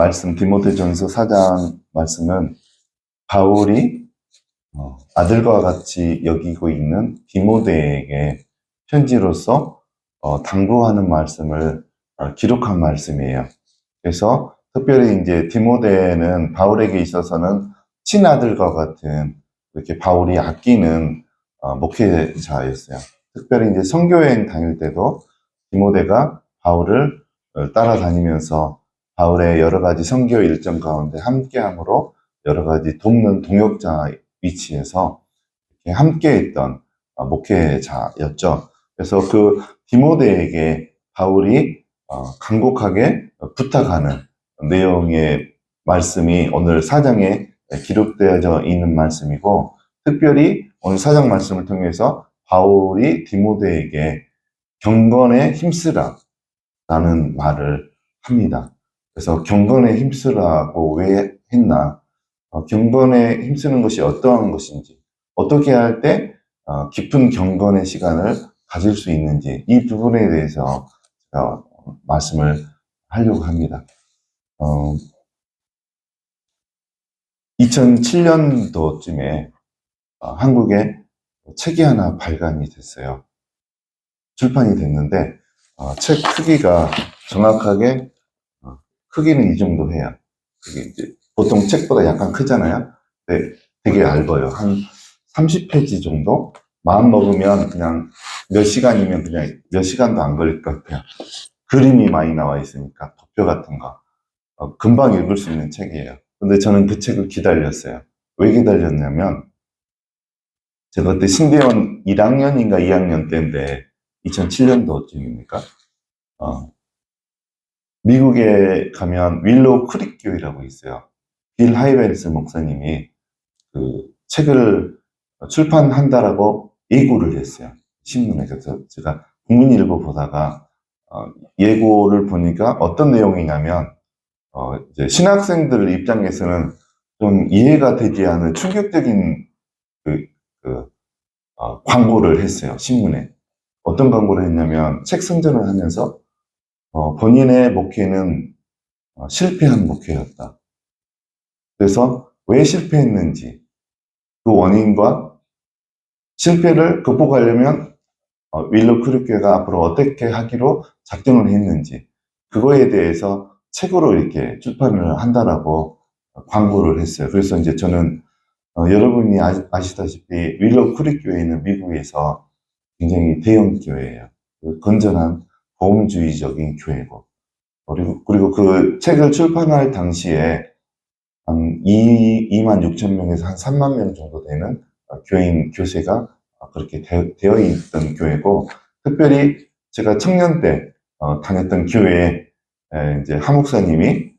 말씀, 디모데전서 4장 말씀은 바울이 아들과 같이 여기고 있는 디모데에게 편지로서 당부하는 말씀을 기록한 말씀이에요. 그래서 특별히 이제 디모데는 바울에게 있어서는 친아들과 같은 이렇게 바울이 아끼는 목회자였어요. 특별히 이제 선교여행 다닐 때도 디모데가 바울을 따라다니면서 바울의 여러 가지 선교 일정 가운데 함께함으로 여러 가지 돕는 동역자 위치에서 이렇게 함께했던 목회자였죠. 그래서 그 디모데에게 바울이 간곡하게 부탁하는 내용의 말씀이 오늘 4장에 기록되어져 있는 말씀이고, 특별히 오늘 4장 말씀을 통해서 바울이 디모데에게 경건에 힘쓰라 라는 말을 합니다. 그래서 경건에 힘쓰라고 왜 했나? 경건에 힘쓰는 것이 어떠한 것인지, 어떻게 할 때 깊은 경건의 시간을 가질 수 있는지, 이 부분에 대해서 말씀을 하려고 합니다. 2007년도쯤에 한국에 책이 하나 발간이 됐어요. 출판이 됐는데 책 크기가 정확하게 크기는 이 정도 해요. 그게 이제 보통 책보다 약간 크잖아요. 근데 되게 얇아요. 한 30페이지 정도? 마음 먹으면 그냥 몇 시간이면 그냥 몇 시간도 안 걸릴 것 같아요. 그림이 많이 나와 있으니까, 도표 같은 거. 금방 읽을 수 있는 책이에요. 근데 저는 그 책을 기다렸어요. 왜 기다렸냐면, 제가 그때 신대원 1학년인가 2학년 때인데, 2007년도쯤입니까? 미국에 가면 윌로우 크릭 교회라고 있어요. 빌 하이벨스 목사님이 그 책을 출판한다라고 예고를 했어요. 신문에. 그래서 제가 국민일보 보다가 예고를 보니까 어떤 내용이냐면 이제 신학생들 입장에서는 좀 이해가 되지 않은 충격적인 그, 그, 광고를 했어요. 신문에. 어떤 광고를 했냐면 책 선전을 하면서 본인의 목회는 실패한 목회였다. 그래서 왜 실패했는지, 그 원인과 실패를 극복하려면 윌로 크루교회가 앞으로 어떻게 하기로 작정을 했는지, 그거에 대해서 책으로 이렇게 출판을 한다라고 광고를 했어요. 그래서 이제 저는 여러분이 아시다시피 윌로 크루교회는 미국에서 굉장히 대형 교회예요. 건전한 보험주의적인 교회고, 그리고 그 책을 출판할 당시에 한 2만 6천 명에서 한 3만 명 정도 되는 교인, 교세가 그렇게 되어 있던 교회고, 특별히 제가 청년 때 다녔던 교회에 이제 하목사님이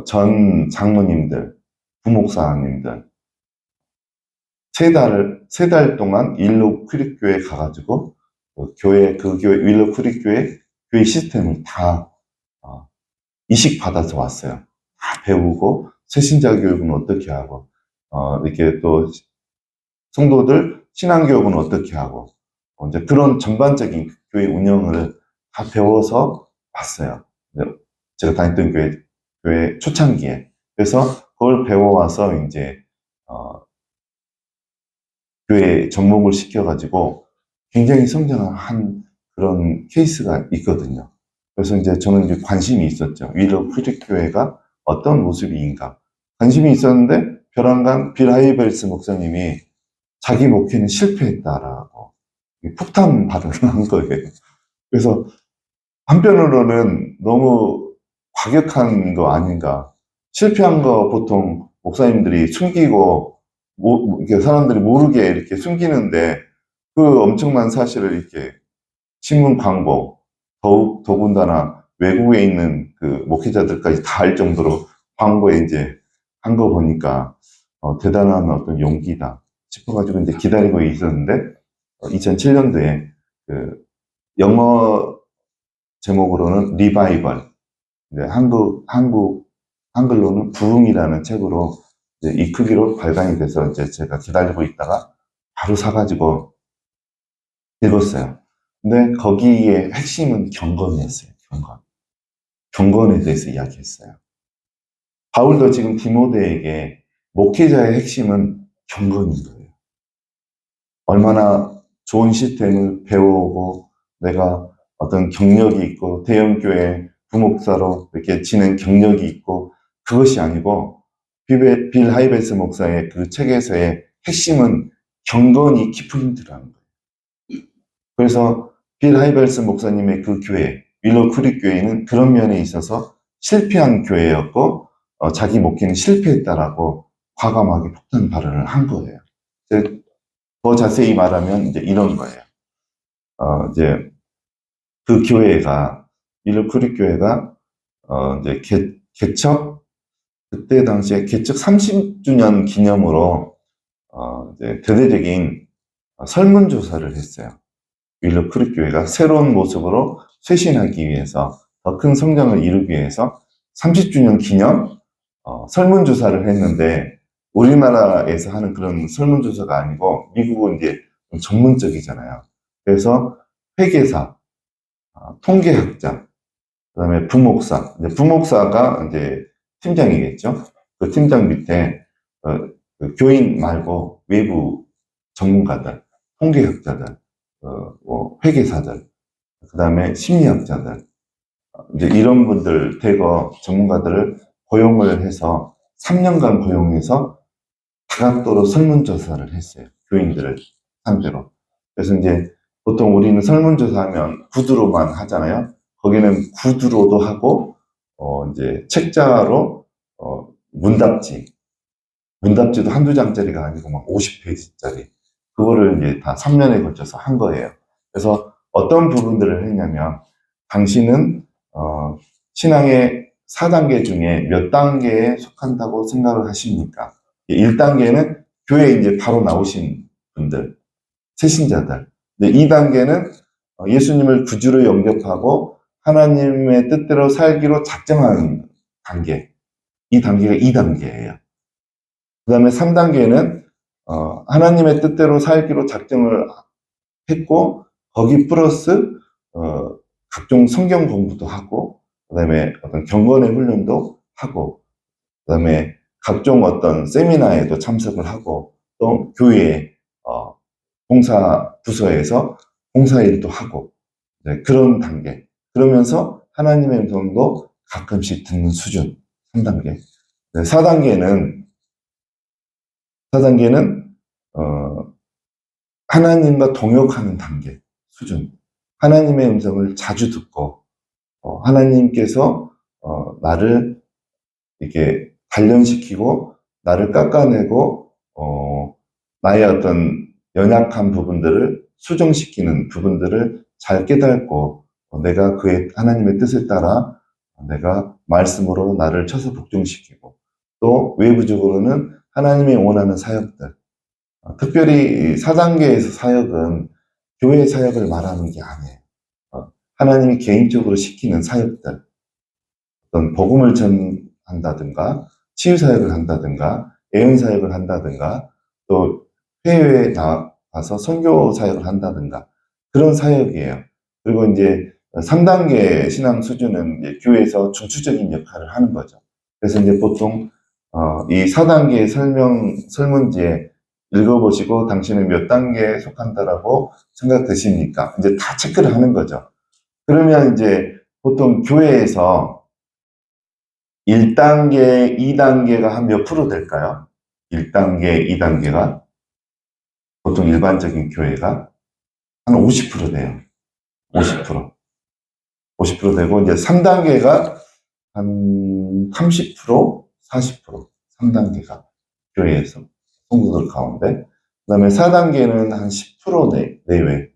전 장로님들, 부목사님들 세 달 동안 윌로우 크릭 교회에 가가지고 그 교회 윌로우 크릭 교회 시스템을 다 이식받아서 왔어요. 다 배우고 새신자 교육은 어떻게 하고 이렇게 또 성도들 신앙교육은 어떻게 하고 이제 그런 전반적인 교회 운영을 다 배워서 왔어요. 제가 다녔던 교회 초창기에. 그래서 그걸 배워와서 이제 교회에 접목을 시켜가지고 굉장히 성장한 그런 케이스가 있거든요. 그래서 이제 저는 이제 관심이 있었죠. 윌로우 크릭 교회가 어떤 모습인가. 관심이 있었는데, 벼랑간 빌 하이벨스 목사님이 자기 목회는 실패했다라고 폭탄 발언을 한 거예요. 그래서 한편으로는 너무 과격한 거 아닌가. 실패한 거 보통 목사님들이 숨기고, 이렇게 사람들이 모르게 이렇게 숨기는데, 그 엄청난 사실을 이렇게 신문 광고, 더군다나 외국에 있는 그 목회자들까지 다 알 정도로 광고에 이제 한 거 보니까 대단한 어떤 용기다 싶어가지고 이제 기다리고 있었는데, 2007년도에 그 영어 제목으로는 리바이벌, 이제 한글로는 부흥이라는 책으로 이제 이 크기로 발간이 돼서 이제 제가 기다리고 있다가 바로 사가지고 읽었어요. 근데 거기에 핵심은 경건이었어요. 경건에 대해서 이야기했어요. 바울도 지금 디모데에게 목회자의 핵심은 경건인 거예요. 얼마나 좋은 시스템을 배워오고 내가 어떤 경력이 있고 대형교회 부목사로 이렇게 지낸 경력이 있고 그것이 아니고 빌 하이베스 목사의 그 책에서의 핵심은 경건이 키포인트라는 거예요. 그래서 빌 하이베스 목사님의 그 교회, 윌로 크릭 교회는 그런 면에 있어서 실패한 교회였고 자기 목회는 실패했다라고 과감하게 폭탄 발언을 한 거예요. 더 자세히 말하면 이제 이런 거예요. 이제 그 교회가 윌로 크릭 교회가 이제 개척 그때 당시에 개척 30주년 기념으로 이제 대대적인 설문조사를 했어요. 윌로 크릭 교회가 새로운 모습으로 쇄신하기 위해서 더 큰 성장을 이루기 위해서 30주년 기념 설문조사를 했는데 우리나라에서 하는 그런 설문조사가 아니고 미국은 이제 좀 전문적이잖아요. 그래서 회계사, 통계학자, 그다음에 부목사, 부목사가 이제 팀장이겠죠. 그 팀장 밑에 그 교인 말고 외부 전문가들, 통계학자들, 뭐 회계사들, 그다음에 심리학자들, 이제 이런 분들 대거 전문가들을 고용을 해서 3년간 고용해서 다각도로 설문조사를 했어요. 교인들을 상대로. 그래서 이제 보통 우리는 설문조사하면 구두로만 하잖아요. 거기는 구두로도 하고, 이제 책자로, 문답지도 한두 장짜리가 아니고 막 50페이지짜리. 그거를 이제 다 3년에 걸쳐서 한 거예요. 그래서 어떤 부분들을 했냐면, 당신은, 신앙의 4단계 중에 몇 단계에 속한다고 생각을 하십니까? 1단계는 교회에 이제 바로 나오신 분들, 새신자들. 2단계는 예수님을 구주로 영접하고 하나님의 뜻대로 살기로 작정하는 단계. 이 단계가 2단계예요. 그 다음에 3단계는 하나님의 뜻대로 살기로 작정을 했고 거기 플러스 각종 성경 공부도 하고 그 다음에 어떤 경건의 훈련도 하고 그 다음에 각종 어떤 세미나에도 참석을 하고 또 교회 봉사 부서에서 봉사일도 하고 그런 단계. 그러면서 하나님의 음성도 가끔씩 듣는 수준. 3단계. 4단계는 하나님과 동역하는 단계 수준. 하나님의 음성을 자주 듣고 하나님께서 나를 이렇게 단련시키고 나를 깎아내고 나의 어떤 연약한 부분들을 수정시키는 부분들을 잘 깨닫고 내가 그의 하나님의 뜻에 따라 내가 말씀으로 나를 쳐서 복종시키고 또 외부적으로는 하나님이 원하는 사역들 특별히 4단계에서 사역은 교회 사역을 말하는 게 아니에요. 하나님이 개인적으로 시키는 사역들 어떤 복음을 전한다든가 치유 사역을 한다든가 예언 사역을 한다든가 또 해외에 나가서 선교 사역을 한다든가 그런 사역이에요. 그리고 이제 3단계 신앙 수준은 이제 교회에서 중추적인 역할을 하는 거죠. 그래서 이제 보통 이 4단계 설문지에 읽어보시고 당신은 몇 단계에 속한다라고 생각되십니까? 이제 다 체크를 하는 거죠. 그러면 이제 보통 교회에서 1단계, 2단계가 한 몇 프로 될까요? 1단계, 2단계가 보통 일반적인 교회가 한 50% 돼요. 50%. 50% 되고 이제 3단계가 한 30%, 40%. 3단계가 교회에서 성도들 가운데. 그 다음에 4단계는 한 10% 내외.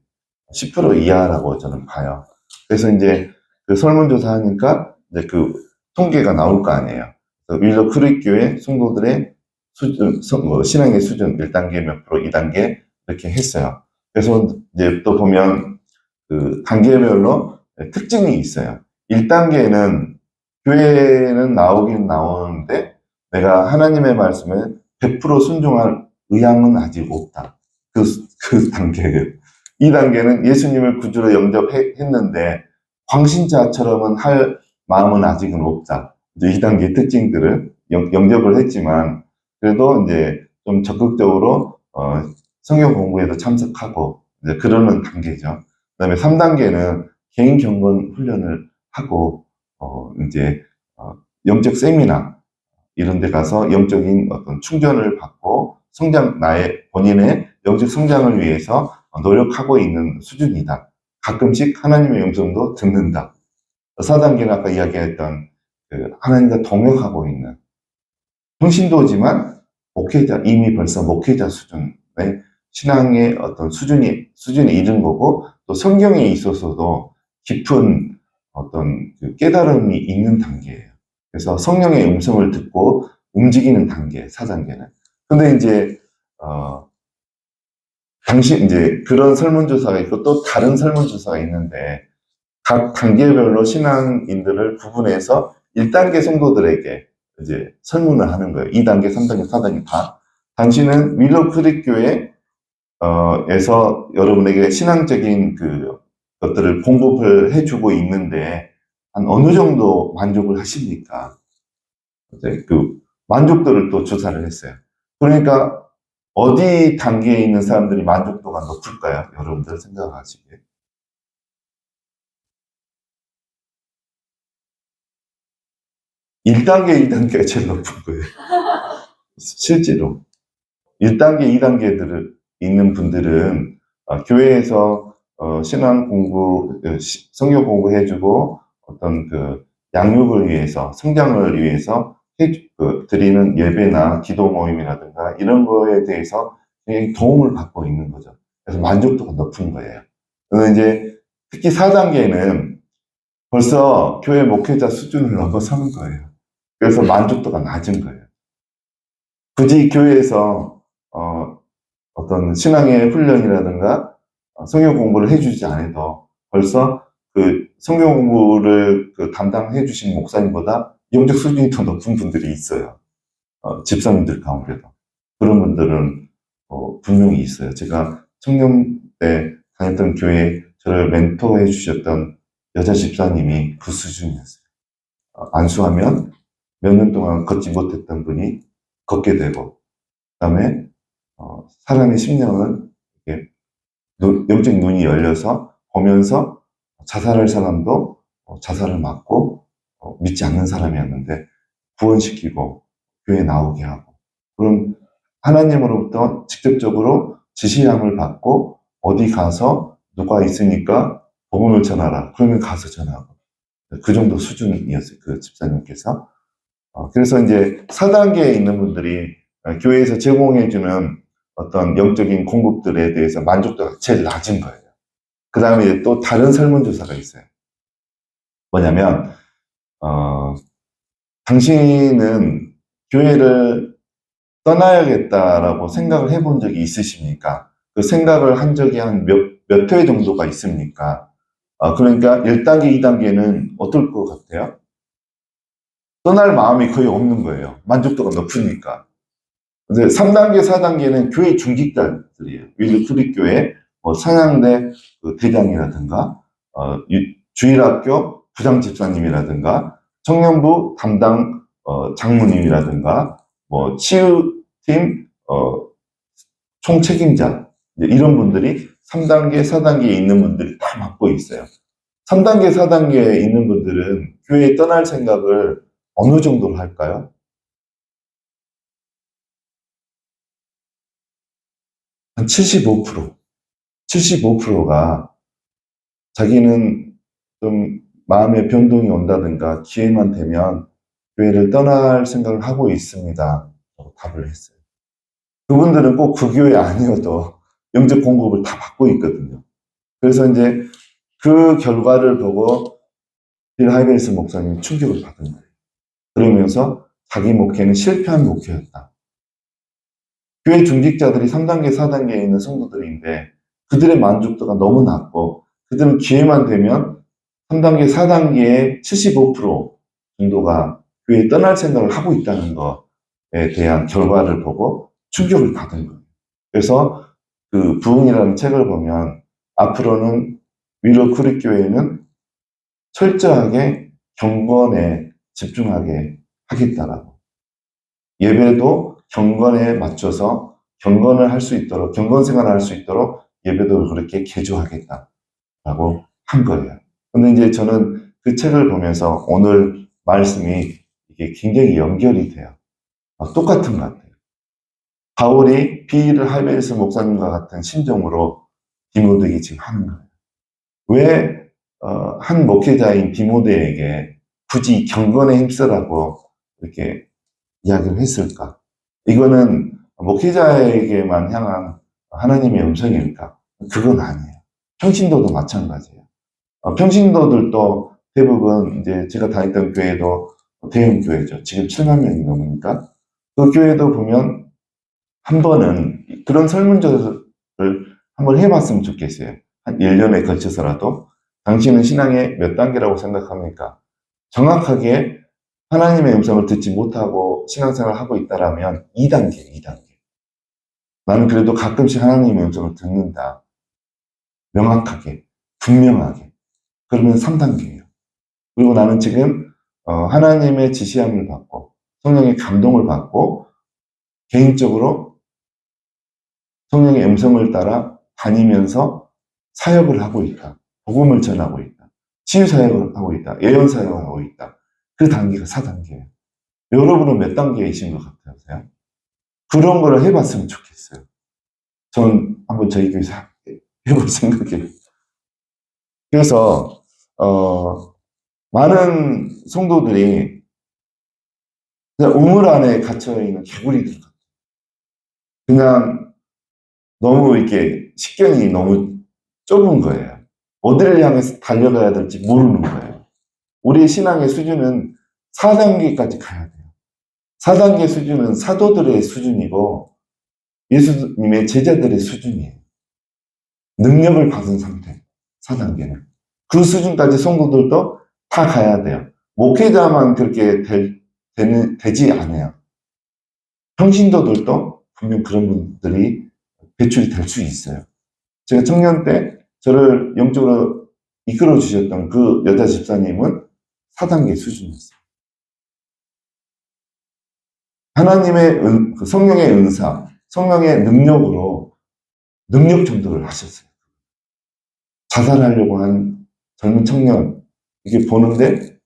10% 이하라고 저는 봐요. 그래서 이제 그 설문조사 하니까 이제 그 통계가 나올 거 아니에요. 윌로 크릭 교회 성도들의 수준, 신앙의 수준 1단계 몇 프로, 2단계 이렇게 했어요. 그래서 이제 또 보면 그 단계별로 특징이 있어요. 1단계는 교회는 나오긴 나오는데 내가 하나님의 말씀에 100% 순종할 의향은 아직 없다. 그 단계예요. 2단계는 예수님을 구주로 영접했는데 광신자처럼은 할 마음은 아직은 없다. 이제 2단계 특징들을 영접을 했지만, 그래도 이제 좀 적극적으로, 성경 공부에도 참석하고, 이제 그러는 단계죠. 그 다음에 3단계는 개인 경건 훈련을 하고, 이제, 영적 세미나, 이런 데 가서 영적인 어떤 충전을 받고, 본인의 영적 성장을 위해서 노력하고 있는 수준이다. 가끔씩 하나님의 음성도 듣는다. 4단계는 아까 이야기했던 하나님과 동역하고 있는 평신도지만 이미 벌써 목회자 수준의 신앙의 어떤 수준에 이른 거고, 또 성경에 있어서도 깊은 어떤 깨달음이 있는 단계예요. 그래서 성령의 음성을 듣고 움직이는 단계, 4단계는. 근데 이제, 이제 그런 설문조사가 있고 또 다른 설문조사가 있는데, 각 단계별로 신앙인들을 구분해서 1단계 성도들에게 이제 설문을 하는 거예요. 2단계, 3단계, 4단계 다. 당신은 윌로우 크릭 교회, 에서 여러분에게 신앙적인 것들을 공급을 해주고 있는데, 한 어느 정도 만족을 하십니까? 이제 만족도를 또 조사를 했어요. 그러니까, 어디 단계에 있는 사람들이 만족도가 높을까요? 여러분들 생각하시기에. 1단계, 2단계가 제일 높은 거예요. 실제로. 1단계, 2단계들을 있는 분들은 교회에서 신앙 공부, 성경 공부해주고 어떤 양육을 위해서, 성장을 위해서 드리는 예배나 기도 모임이라든가 이런 거에 대해서 굉장히 도움을 받고 있는 거죠. 그래서 만족도가 높은 거예요. 이제 특히 4단계는 벌써 교회 목회자 수준을 넘어서는 거예요. 그래서 만족도가 낮은 거예요. 굳이 교회에서 어떤 신앙의 훈련이라든가 성경 공부를 해주지 않아도 벌써 성경 공부를 담당해 주신 목사님보다 영적 수준이 더 높은 분들이 있어요. 집사님들 가운데도. 그런 분들은 분명히 있어요. 제가 청년 때 다녔던 교회에 저를 멘토해 주셨던 여자 집사님이 그 수준이었어요. 안수하면 몇 년 동안 걷지 못했던 분이 걷게 되고, 그 다음에 사람의 심령은 영적 눈이 열려서 보면서 자살할 사람도 자살을 막고, 믿지 않는 사람이었는데 구원시키고 교회에 나오게 하고, 그럼 하나님으로부터 직접적으로 지시함을 받고 어디 가서 누가 있으니까 복음을 전하라. 그러면 가서 전하고, 그 정도 수준이었어요. 그 집사님께서. 그래서 이제 4단계에 있는 분들이 교회에서 제공해주는 어떤 영적인 공급들에 대해서 만족도가 제일 낮은 거예요. 그 다음에 또 다른 설문조사가 있어요. 뭐냐면, 당신은 교회를 떠나야겠다라고 생각을 해본 적이 있으십니까? 그 생각을 한 적이 한 몇 회 정도가 있습니까? 그러니까 1단계, 2단계는 어떨 것 같아요? 떠날 마음이 거의 없는 거예요. 만족도가 높으니까. 근데 3단계, 4단계는 교회 중직자들이에요. 윌리프리교회, 상향대 대장이라든가, 주일학교 부장 집사님이라든가, 청년부 담당 장모님이라든가, 치유팀 총책임자, 이런 분들이 3단계, 4단계에 있는 분들이 다 맡고 있어요. 3단계, 4단계에 있는 분들은 교회에 떠날 생각을 어느 정도로 할까요? 한 75%. 75%가 자기는 좀 마음의 변동이 온다든가 기회만 되면 교회를 떠날 생각을 하고 있습니다. 라고 답을 했어요. 그분들은 꼭 그 교회 아니어도 영적 공급을 다 받고 있거든요. 그래서 이제 그 결과를 보고 빌 하이벨스 목사님이 충격을 받은 거예요. 그러면서 자기 목회는 실패한 목회였다. 교회 중직자들이 3단계, 4단계에 있는 성도들인데 그들의 만족도가 너무 낮고, 그들은 기회만 되면 3단계, 4단계의 75% 정도가 교회에 떠날 생각을 하고 있다는 것에 대한 결과를 보고 충격을 받은 거예요. 그래서 부흥이라는 책을 보면 앞으로는 윌로우 크릭 교회는 철저하게 경건에 집중하게 하겠다라고. 예배도 경건에 맞춰서 경건을 할 수 있도록, 경건 생활을 할 수 있도록 예배도 그렇게 개조하겠다라고 한 거예요. 근데 이제 저는 그 책을 보면서 오늘 말씀이 이게 굉장히 연결이 돼요. 똑같은 것 같아요. 바울이 비를 하베스 목사님과 같은 심정으로 디모데에게 지금 하는 거예요. 왜 한 목회자인 디모데에게 굳이 경건에 힘쓰라고 이렇게 이야기를 했을까? 이거는 목회자에게만 향한 하나님의 음성일까? 그건 아니에요. 평신도도 마찬가지예요. 평신도들도 대부분 이제 제가 다녔던 교회도 대형 교회죠. 지금 7만 명이 넘으니까 그 교회도 보면 한 번은 그런 설문조사를 한번 해봤으면 좋겠어요. 한 1년에 걸쳐서라도 당신은 신앙의 몇 단계라고 생각합니까? 정확하게 하나님의 음성을 듣지 못하고 신앙생활을 하고 있다라면 2단계, 2단계. 나는 그래도 가끔씩 하나님의 음성을 듣는다. 명확하게, 분명하게. 그러면 3단계예요. 그리고 나는 지금 하나님의 지시함을 받고 성령의 감동을 받고 개인적으로 성령의 음성을 따라 다니면서 사역을 하고 있다. 복음을 전하고 있다. 치유 사역을 하고 있다. 예언 사역을 하고 있다. 그 단계가 4단계예요. 여러분은 몇 단계이신 것 같으세요? 그런 걸 해봤으면 좋겠어요. 전 한번 저희 교회에서 해볼 생각이에요. 그래서 많은 성도들이 그냥 우물 안에 갇혀있는 개구리들 같아요. 그냥 너무 이렇게 식견이 너무 좁은 거예요. 어디를 향해서 달려가야 될지 모르는 거예요. 우리의 신앙의 수준은 4단계까지 가야 돼요. 4단계 수준은 사도들의 수준이고 예수님의 제자들의 수준이에요. 능력을 받은 상태, 4단계는. 그 수준까지 성도들도 다 가야 돼요. 목회자만 그렇게 되지 않아요. 평신도들도 분명 그런 분들이 배출이 될 수 있어요. 제가 청년 때 저를 영적으로 이끌어 주셨던 그 여자 집사님은 4단계 수준이었어요. 하나님의 성령의 은사, 성령의 능력으로 능력 전도를 하셨어요. 자살하려고 한 젊은 청년, 이게 보는데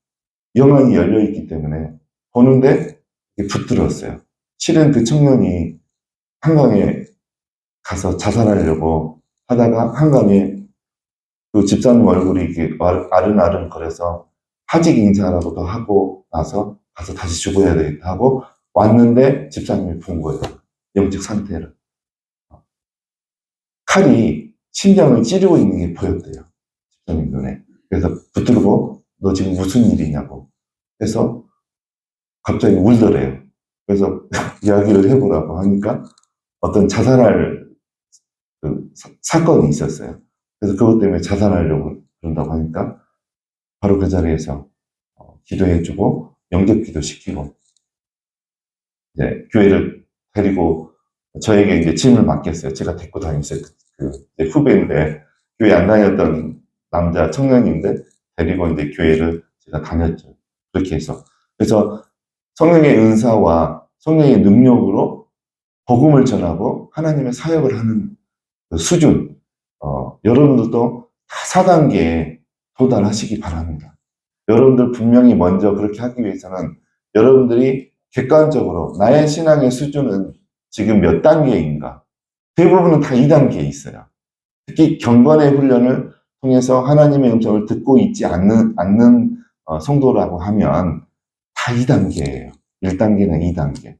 영안이 열려있기 때문에 보는데 붙들었어요. 실은 그 청년이 한강에 가서 자살하려고 하다가 한강에 그 집사님 얼굴이 이렇게 아른아른 거려서 하직 인사라고도 하고 나서 가서 다시 죽어야 되겠다 하고 왔는데 집사님이 본 거예요. 영적 상태를. 칼이 심장을 찌르고 있는 게 보였대요. 집사님 눈에. 그래서 붙들고 너 지금 무슨 일이냐고 해서 갑자기 울더래요. 그래서 이야기를 해보라고 하니까 어떤 자살할 그 사건이 있었어요. 그래서 그것 때문에 자살하려고 그런다고 하니까 바로 그 자리에서 기도해주고 영접 기도시키고 이제 교회를 데리고 저에게 이제 짐을 맡겼어요. 제가 데리고 다녔어요. 그 후배인데 교회 안 다녔던 남자 청년인데 데리고 이제 교회를 제가 다녔죠. 그렇게 해서 그래서 성령의 은사와 성령의 능력으로 복음을 전하고 하나님의 사역을 하는 그 수준, 여러분들도 다 4단계에 도달하시기 바랍니다. 여러분들 분명히 먼저 그렇게 하기 위해서는 여러분들이 객관적으로 나의 신앙의 수준은 지금 몇 단계인가? 대부분은 다 2단계에 있어요. 특히 경건의 훈련을 통해서 하나님의 음성을 듣고 있지 않는 성도라고 하면 다 2단계예요. 1단계는 2단계.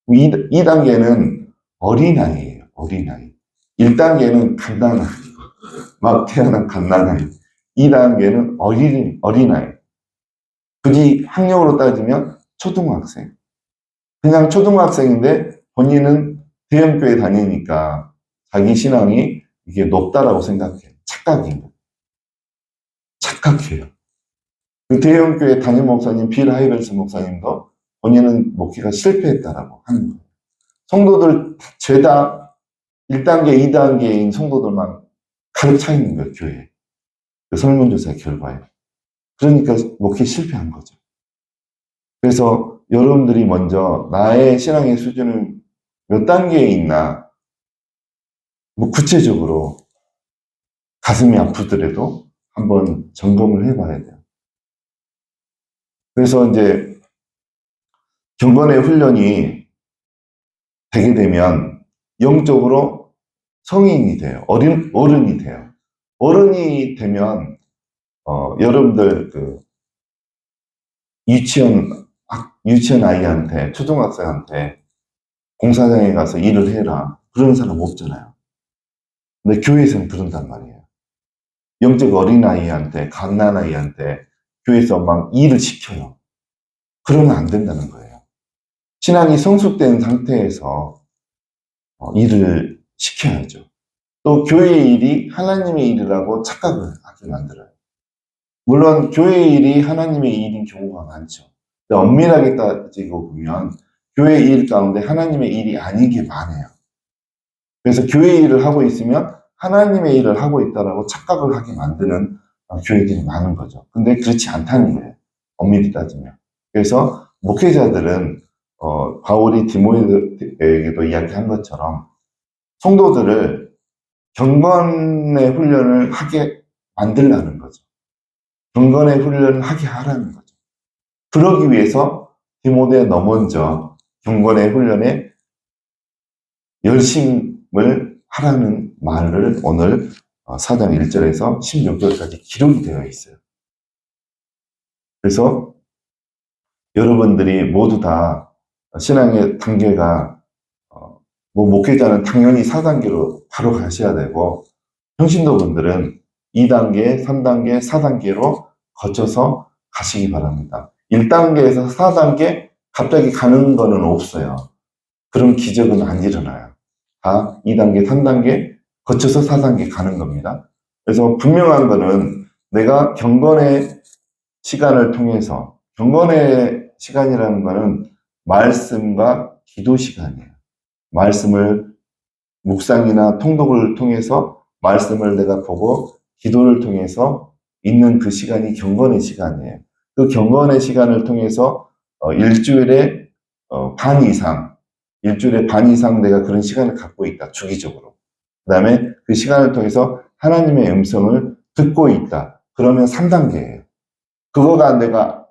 2단계는 어린아이예요. 어린아이. 1단계는 갓난아이. 막 태어난 갓난아이. 2단계는 어린아이. 굳이 학력으로 따지면 초등학생. 그냥 초등학생인데 본인은 대형교회 다니니까 자기 신앙이 이게 높다라고 생각해요. 착각이에요. 착각해요. 그 대형교회 담임 목사님 빌 하이벨스 목사님도 본인은 목회가 실패했다라고 하는 거예요. 성도들 죄다 1단계, 2단계인 성도들만 가득 차 있는 거예요, 교회에. 그 설문조사의 결과에. 그러니까 목회 실패한 거죠. 그래서 여러분들이 먼저 나의 신앙의 수준은 몇 단계에 있나, 뭐 구체적으로 가슴이 아프더라도 한번 점검을 해봐야 돼요. 그래서 이제 경건의 훈련이 되게 되면 영적으로 성인이 돼요. 어른이 돼요. 어른이 되면, 여러분들 유치원 아이한테, 초등학생한테 공사장에 가서 일을 해라. 그런 사람 없잖아요. 근데 교회에서는 그런단 말이에요. 영적 어린아이한테, 갓난아이한테 교회에서 막 일을 시켜요. 그러면 안 된다는 거예요. 신앙이 성숙된 상태에서 일을 시켜야죠. 또 교회의 일이 하나님의 일이라고 착각을 하게 만들어요. 물론 교회의 일이 하나님의 일인 경우가 많죠. 근데 엄밀하게 따지고 보면 교회의 일 가운데 하나님의 일이 아닌 게 많아요. 그래서 교회의 일을 하고 있으면 하나님의 일을 하고 있다라고 착각을 하게 만드는 교회들이 많은 거죠. 근데 그렇지 않다는 거예요. 엄밀히 따지면. 그래서 목회자들은 바울이 디모데에게도 이야기한 것처럼 성도들을 경건의 훈련을 하게 만들라는 거죠. 경건의 훈련을 하게 하라는 거죠. 그러기 위해서 디모데에 너 먼저 경건의 훈련에 열심을 하라는 말을 오늘 4장 1절에서 16절까지 기록이 되어 있어요. 그래서 여러분들이 모두 다 신앙의 단계가 뭐 목회자는 당연히 4단계로 바로 가셔야 되고 평신도분들은 2단계, 3단계, 4단계로 거쳐서 가시기 바랍니다. 1단계에서 4단계 갑자기 가는 거는 없어요. 그런 기적은 안 일어나요. 다 2단계, 3단계 거쳐서 4단계 가는 겁니다. 그래서 분명한 거는 내가 경건의 시간을 통해서, 경건의 시간이라는 거는 말씀과 기도 시간이에요. 말씀을 묵상이나 통독을 통해서 말씀을 내가 보고 기도를 통해서 있는 그 시간이 경건의 시간이에요. 그 경건의 시간을 통해서 일주일에 일주일에 반 이상 내가 그런 시간을 갖고 있다, 주기적으로. 그 다음에 그 시간을 통해서 하나님의 음성을 듣고 있다. 그러면 3단계예요. 그거가 내가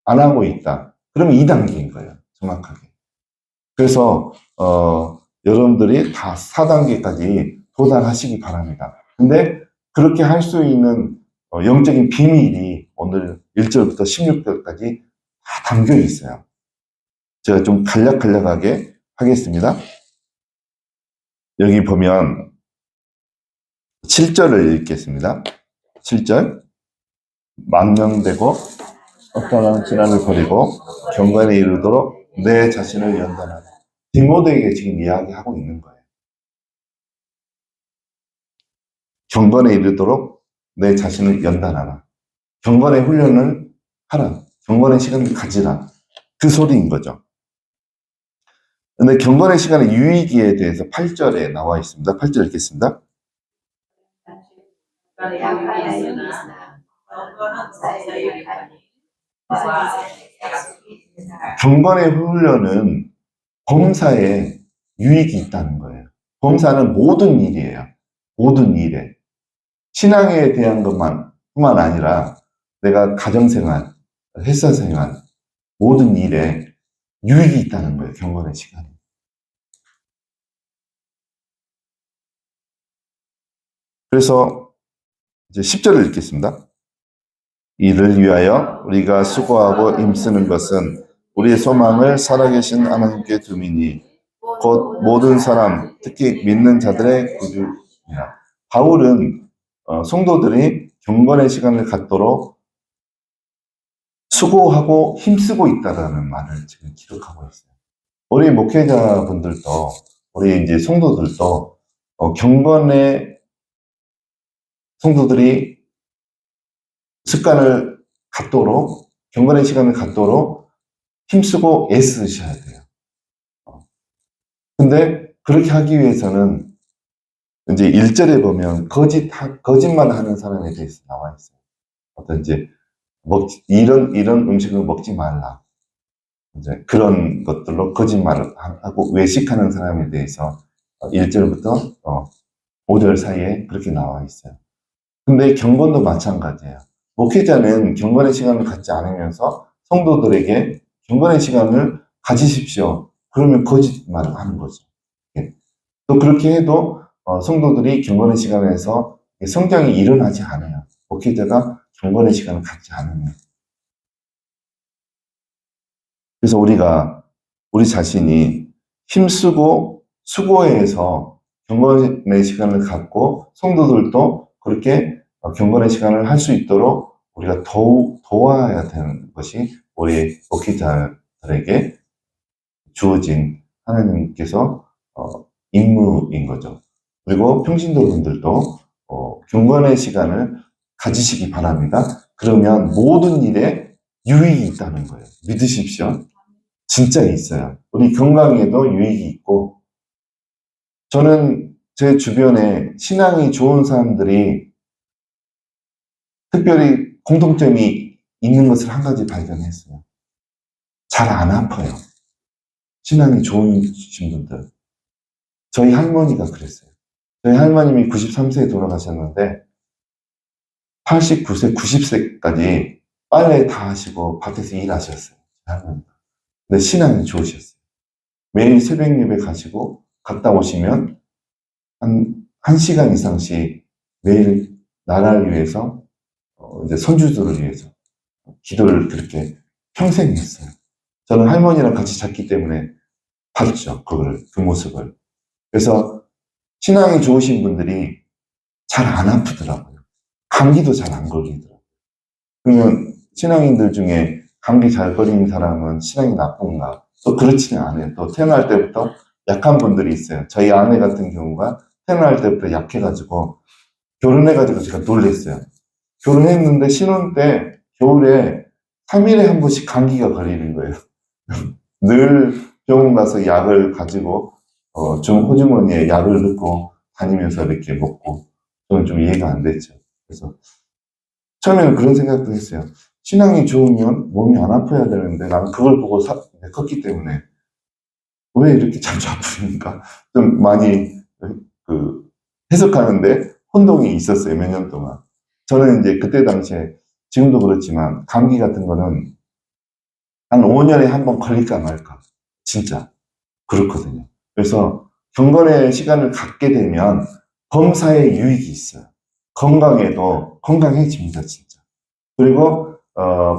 안 하고 있다. 그러면 2단계인 거예요, 정확하게. 그래서 여러분들이 다 4단계까지 도달하시기 바랍니다. 근데 그렇게 할 수 있는 영적인 비밀이 오늘 1절부터 16절까지 다 담겨 있어요. 제가 좀 간략하게 하겠습니다. 여기 보면 7절을 읽겠습니다. 7절. 망령되고 어떠한 진한을 버리고 경건에 이르도록 내 자신을 연단하라. 디모데에게 지금 이야기하고 있는 거예요. 경건에 이르도록 내 자신을 연단하라. 경건의 훈련을 하라. 경건의 시간을 가지라. 그 소리인 거죠. 근데 경건의 시간의 유의기에 대해서 8절에 나와 있습니다. 8절 읽겠습니다. 경건의 훈련은 범사에 유익이 있다는 거예요. 범사는 모든 일이에요. 모든 일에. 신앙에 대한 뿐만 아니라 내가 가정생활, 회사생활, 모든 일에 유익이 있다는 거예요. 경건의 시간이. 그래서 이제 10절을 읽겠습니다. 이를 위하여 우리가 수고하고 힘쓰는 것은 우리의 소망을 살아계신 하나님께 둠이니 곧 모든 사람, 특히 믿는 자들의 구주이라. 바울은 성도들이 경건의 시간을 갖도록 수고하고 힘쓰고 있다라는 말을 지금 기록하고 있어요. 우리 목회자분들도, 우리 이제 성도들도 경건의 성도들이 습관을 갖도록, 경건의 시간을 갖도록 힘쓰고 애쓰셔야 돼요. 근데 그렇게 하기 위해서는 이제 1절에 보면 거짓말 하는 사람에 대해서 나와 있어요. 어떤 이제 이런 음식을 먹지 말라. 이제 그런 것들로 거짓말을 하고 외식하는 사람에 대해서 1절부터 5절 사이에 그렇게 나와 있어요. 근데 경건도 마찬가지예요. 목회자는 경건의 시간을 갖지 않으면서 성도들에게 경건의 시간을 가지십시오. 그러면 거짓말을 하는 거죠. 예. 또 그렇게 해도 성도들이 경건의 시간에서 성장이 일어나지 않아요. 목회자가 경건의 시간을 갖지 않으면. 그래서 우리가 우리 자신이 힘쓰고 수고해서 경건의 시간을 갖고 성도들도 그렇게 경건의 시간을 할 수 있도록 우리가 더욱 도와야 되는 것이 우리 목회자들에게 주어진 하나님께서 임무인 거죠. 그리고 평신도분들도 경건의 시간을 가지시기 바랍니다. 그러면 모든 일에 유익이 있다는 거예요. 믿으십시오. 진짜 있어요. 우리 건강에도 유익이 있고, 저는 제 주변에 신앙이 좋은 사람들이 특별히 공통점이 있는 것을 한 가지 발견했어요. 잘 안 아파요. 신앙이 좋으신 분들. 저희 할머니가 그랬어요. 저희 할머님이 93세에 돌아가셨는데, 89세, 90세까지 빨래 다 하시고 밭에서 일하셨어요. 할머니가. 근데 신앙이 좋으셨어요. 매일 새벽 예배 가시고 갔다 오시면 한 1시간 이상씩 매일 나라를 위해서 이제 손주들을 위해서 기도를 그렇게 평생 했어요. 저는 할머니랑 같이 잤기 때문에 봤죠. 그 모습을. 그래서 신앙이 좋으신 분들이 잘 안 아프더라고요. 감기도 잘 안 걸리더라고요. 그러면 신앙인들 중에 감기 잘 걸리는 사람은 신앙이 나쁜가? 또 그렇지는 않아요. 또 태어날 때부터 약한 분들이 있어요. 저희 아내 같은 경우가 태어날 때부터 약해가지고 결혼해가지고 제가 놀랬어요. 결혼했는데 신혼 때 겨울에 3일에 한 번씩 감기가 걸리는 거예요. 늘 병원 가서 약을 가지고 좀 호주머니에 약을 넣고 다니면서 이렇게 먹고 저는 좀 이해가 안 됐죠. 그래서 처음에는 그런 생각도 했어요. 신앙이 좋으면 몸이 안 아파야 되는데 나는 그걸 보고 컸기 때문에 왜 이렇게 자주 아프니까 좀 많이 그 해석하는데 혼동이 있었어요. 몇 년 동안. 저는 이제 그때 당시에 지금도 그렇지만 감기 같은 거는 한 5년에 한 번 걸릴까 말까. 진짜 그렇거든요. 그래서 경건의 시간을 갖게 되면 범사에 유익이 있어요. 건강에도 건강해집니다, 진짜. 그리고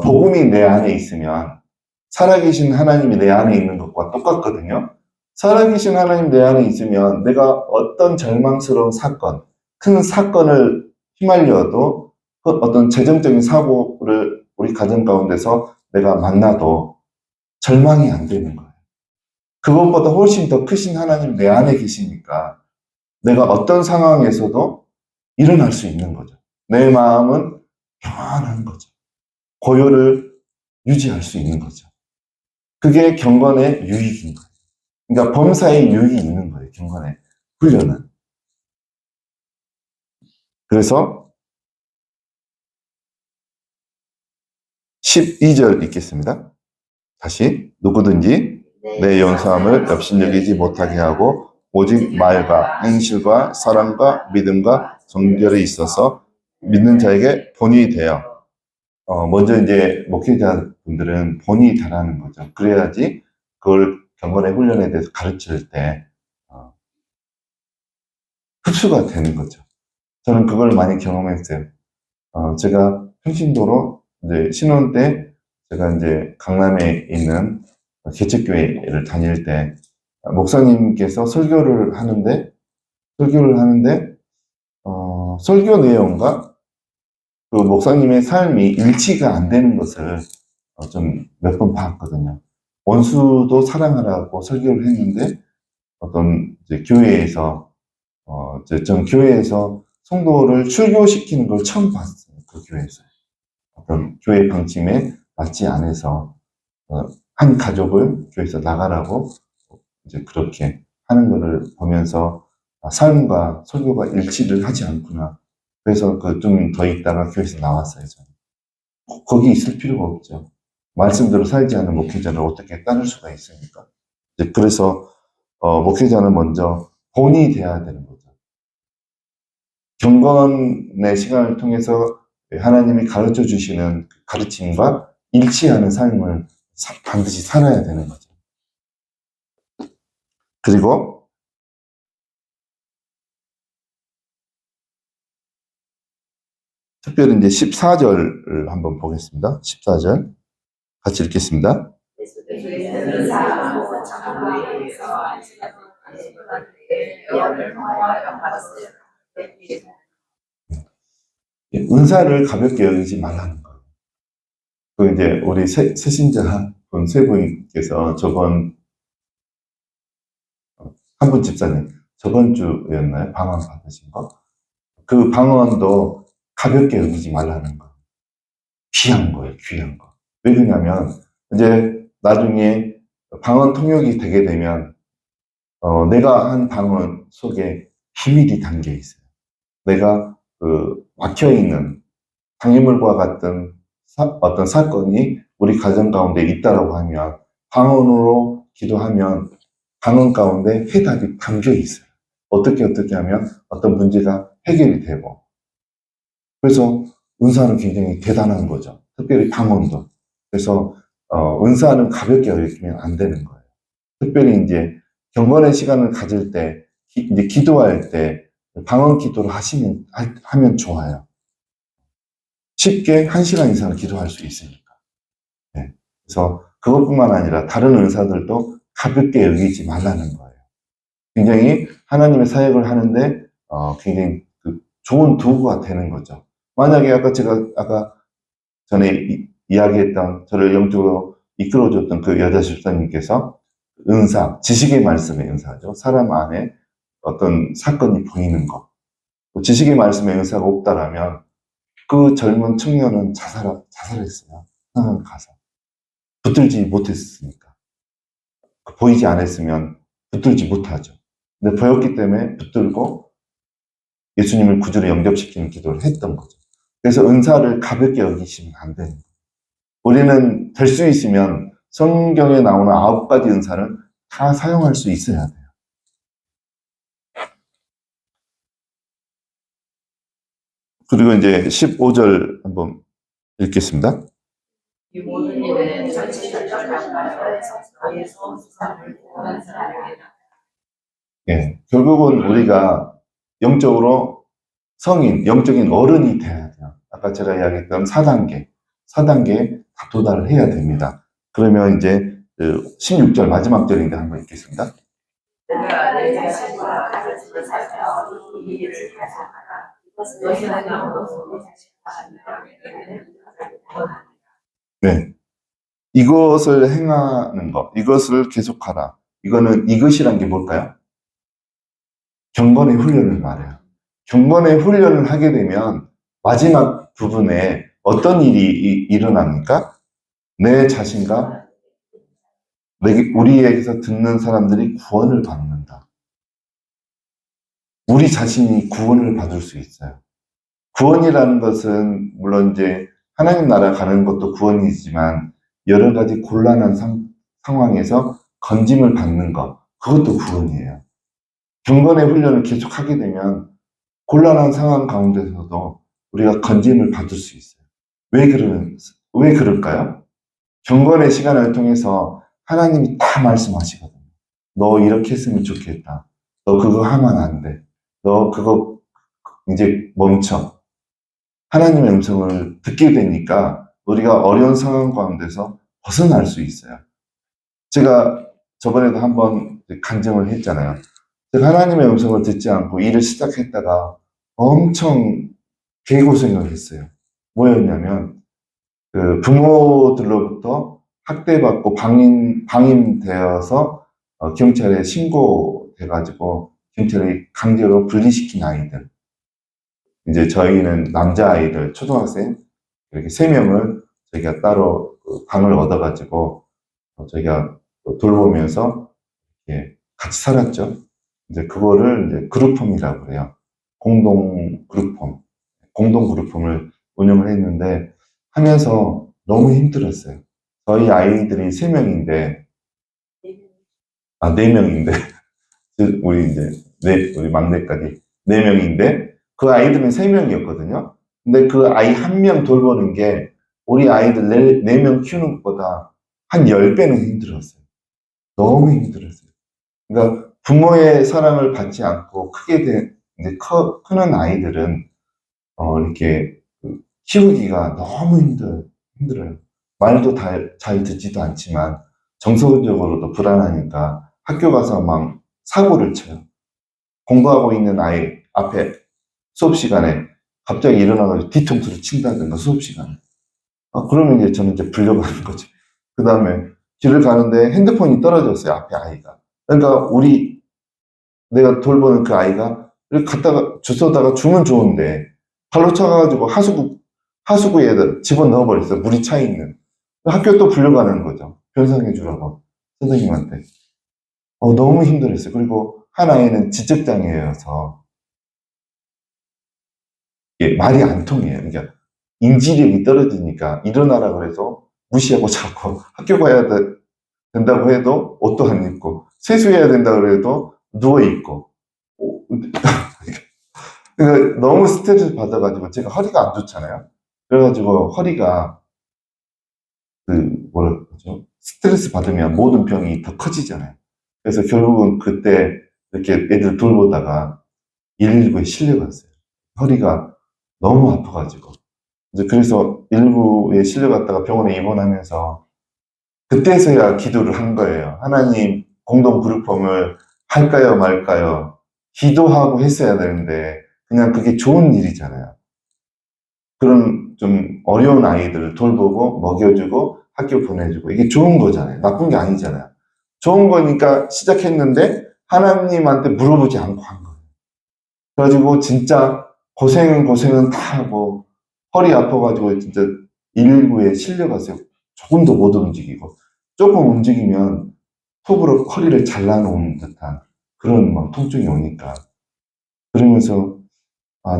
복음이 내 안에 있으면 살아계신 하나님이 내 안에 있는 것과 똑같거든요. 살아계신 하나님 내 안에 있으면 내가 어떤 절망스러운 사건, 큰 사건을 휘말려도 그 어떤 재정적인 사고를 우리 가정 가운데서 내가 만나도 절망이 안 되는 거예요. 그것보다 훨씬 더 크신 하나님 내 안에 계시니까 내가 어떤 상황에서도 일어날 수 있는 거죠. 내 마음은 평안한 거죠. 고요를 유지할 수 있는 거죠. 그게 경건의 유익인 거예요. 그러니까 범사에 유익이 있는 거예요. 경건의 훈련은. 그래서 12절 읽겠습니다. 다시 누구든지 내 연소함을 업신여기지 못하게 하고 오직 말과 행실과 사랑과 믿음과 정결에 있어서 믿는 자에게 본이 되어 먼저 이제 목회자분들은 본이 되라는 거죠. 그래야지 그걸 경건의 훈련에 대해서 가르칠 때 흡수가 되는 거죠. 저는 그걸 많이 경험했어요. 제가 평신도로 이제 신혼 때 제가 이제 강남에 있는 개척교회를 다닐 때 목사님께서 설교를 하는데 설교 내용과 그 목사님의 삶이 일치가 안 되는 것을 좀 몇 번 봤거든요. 원수도 사랑하라고 설교를 했는데 어떤 이제 교회에서 전 교회에서 성도를 출교시키는 걸 처음 봤어요. 그 교회에서. 어떤 교회 방침에 맞지 않아서 한 가족을 교회에서 나가라고 이제 그렇게 하는 것을 보면서 삶과 설교가 일치를 하지 않구나. 그래서 그 좀 더 있다가 교회에서 나왔어요. 저는. 거기 있을 필요가 없죠. 말씀대로 살지 않는 목회자를 어떻게 따를 수가 있습니까? 이제 그래서 목회자는 먼저 본이 돼야 되는 거죠. 경건의 시간을 통해서 하나님이 가르쳐 주시는 가르침과 일치하는 삶을 반드시 살아야 되는 거죠. 그리고 특별히 이제 14절을 한번 보겠습니다. 14절 같이 읽겠습니다. 은사를 가볍게 여기지 말라는 거예요. 그 이제 우리 새신자 세 분께서 저번 한 분 집사님 저번 주였나요? 방언 받으신 거? 그 방언도 가볍게 여기지 말라는 거예요. 귀한 거예요, 귀한 거. 왜 그러냐면 이제 나중에 방언 통역이 되게 되면 내가 한 방언 속에 비밀이 담겨 있어요. 내가 막혀 있는 장애물과 같은 어떤 사건이 우리 가정 가운데 있다라고 하면 방언으로 기도하면 방언 가운데 해답이 담겨 있어요. 어떻게 하면 어떤 문제가 해결이 되고. 그래서 은사는 굉장히 대단한 거죠. 특별히 방언도. 그래서 은사는 가볍게 여기면 안 되는 거예요. 특별히 이제 경건의 시간을 가질 때, 이제 기도할 때 방언 기도를 하면 좋아요. 쉽게 1시간 이상을 기도할 수 있으니까. 네. 그래서 그것뿐만 아니라 다른 은사들도 가볍게 여기지 말라는 거예요. 굉장히 하나님의 사역을 하는데 굉장히 좋은 도구가 되는 거죠. 만약에 아까 전에 이야기했던 저를 영적으로 이끌어줬던 그 여자 집사님께서 은사, 지식의 말씀의 은사죠. 사람 안에 어떤 사건이 보이는 것. 지식의 말씀의 은사가 없다라면 그 젊은 청년은 자살했어요. 상황 가서. 붙들지 못했으니까. 보이지 않았으면 붙들지 못하죠. 근데 보였기 때문에 붙들고 예수님을 구주로 영접시키는 기도를 했던 거죠. 그래서 은사를 가볍게 여기시면 안 되는 거예요. 우리는 될 수 있으면 성경에 나오는 9가지 은사를 다 사용할 수 있어야 돼요. 그리고 이제 15절 한번 읽겠습니다. 이 모든 일은 자칫 예, 결국은 우리가 영적으로 성인, 영적인 어른이 돼야 돼요. 아까 제가 이야기했던 4단계에 다 도달을 해야 됩니다. 그러면 이제 16절 마지막 절인데 한번 읽겠습니다. 네. 이것을 행하는 것, 이것을 계속하라. 이것이란 게 뭘까요? 경건의 훈련을 말해요. 경건의 훈련을 하게 되면 마지막 부분에 어떤 일이 일어납니까? 내 자신과 우리에게서 듣는 사람들이 구원을 받는다. 우리 자신이 구원을 받을 수 있어요. 구원이라는 것은 물론 이제 하나님 나라 가는 것도 구원이지만 여러 가지 곤란한 상황에서 건짐을 받는 것, 그것도 구원이에요. 경건의 훈련을 계속하게 되면 곤란한 상황 가운데서도 우리가 건짐을 받을 수 있어요. 왜 그럴까요? 경건의 시간을 통해서 하나님이 다 말씀하시거든요. 너 이렇게 했으면 좋겠다. 너 그거 하면 안 돼. 너 그거 이제 멈춰. 하나님의 음성을 듣게 되니까 우리가 어려운 상황 가운데서 벗어날 수 있어요. 제가 저번에도 한번 간증을 했잖아요. 제가 하나님의 음성을 듣지 않고 일을 시작했다가 엄청 개고생을 했어요. 뭐였냐면 부모들로부터 학대받고 방임되어서 경찰에 신고돼가지고 경찰이 강제로 분리시킨 아이들. 이제 저희는 남자아이들, 초등학생 이렇게 3명을 저희가 따로 방을 얻어가지고 저희가 돌보면서 같이 살았죠. 이제 그거를 이제 그룹홈이라고 그래요. 공동 그룹홈을 운영을 했는데 하면서 너무 힘들었어요. 저희 아이들이 3명인데, 4명인데, 우리 이제, 우리 막내까지 4명인데, 그 아이들은 3명이었거든요. 근데 그 아이 1명 돌보는 게 우리 아이들 4명 키우는 것보다 한 10배는 힘들었어요. 너무 힘들었어요. 그러니까 부모의 사랑을 받지 않고 이제 크는 아이들은, 이렇게 키우기가 너무 힘들어요. 말도 잘 듣지도 않지만 정서적으로도 불안하니까 학교 가서 막 사고를 쳐요. 공부하고 있는 아이 앞에 수업 시간에 갑자기 일어나가지고 뒤통수를 친다든가 수업 시간에. 그러면 이제 저는 이제 불려가는 거죠. 그 다음에 길을 가는데 핸드폰이 떨어졌어요. 앞에 아이가. 그러니까 내가 돌보는 그 아이가 이렇게 갔다가 주워다가 주면 좋은데 발로 차가지고 하수구에 집어넣어 버렸어요. 물이 차 있는. 학교 또 불려가는 거죠. 변상해 주라고 선생님한테. 너무 힘들었어요. 그리고 한 아이는 지적장애여서 이게 말이 안 통해요. 그러니까 인지력이 떨어지니까 일어나라 그래서 무시하고 자고 학교 가야 된다고 해도 옷도 안 입고 세수해야 된다 그래도 누워 있고. 그러니까 너무 스트레스 받아가지고 제가 허리가 안 좋잖아요. 그래가지고 허리가 뭐라 그러죠? 스트레스 받으면 모든 병이 더 커지잖아요. 그래서 결국은 그때 이렇게 애들 돌보다가 119에 실려갔어요. 허리가 너무 아파가지고. 그래서 119에 실려갔다가 병원에 입원하면서 그때서야 기도를 한 거예요. 하나님, 공동 그룹홈을 할까요, 말까요? 기도하고 했어야 되는데, 그냥 그게 좋은 일이잖아요. 그런 좀 어려운 아이들을 돌보고, 먹여주고, 학교 보내주고, 이게 좋은 거잖아요. 나쁜 게 아니잖아요. 좋은 거니까 시작했는데, 하나님한테 물어보지 않고 한 거예요. 그래가지고, 진짜 고생은 다 하고, 허리 아파가지고, 진짜 119에 실려갔어요. 조금도 못 움직이고. 조금 움직이면 톱으로 허리를 잘라놓은 듯한 그런 막 통증이 오니까. 그러면서,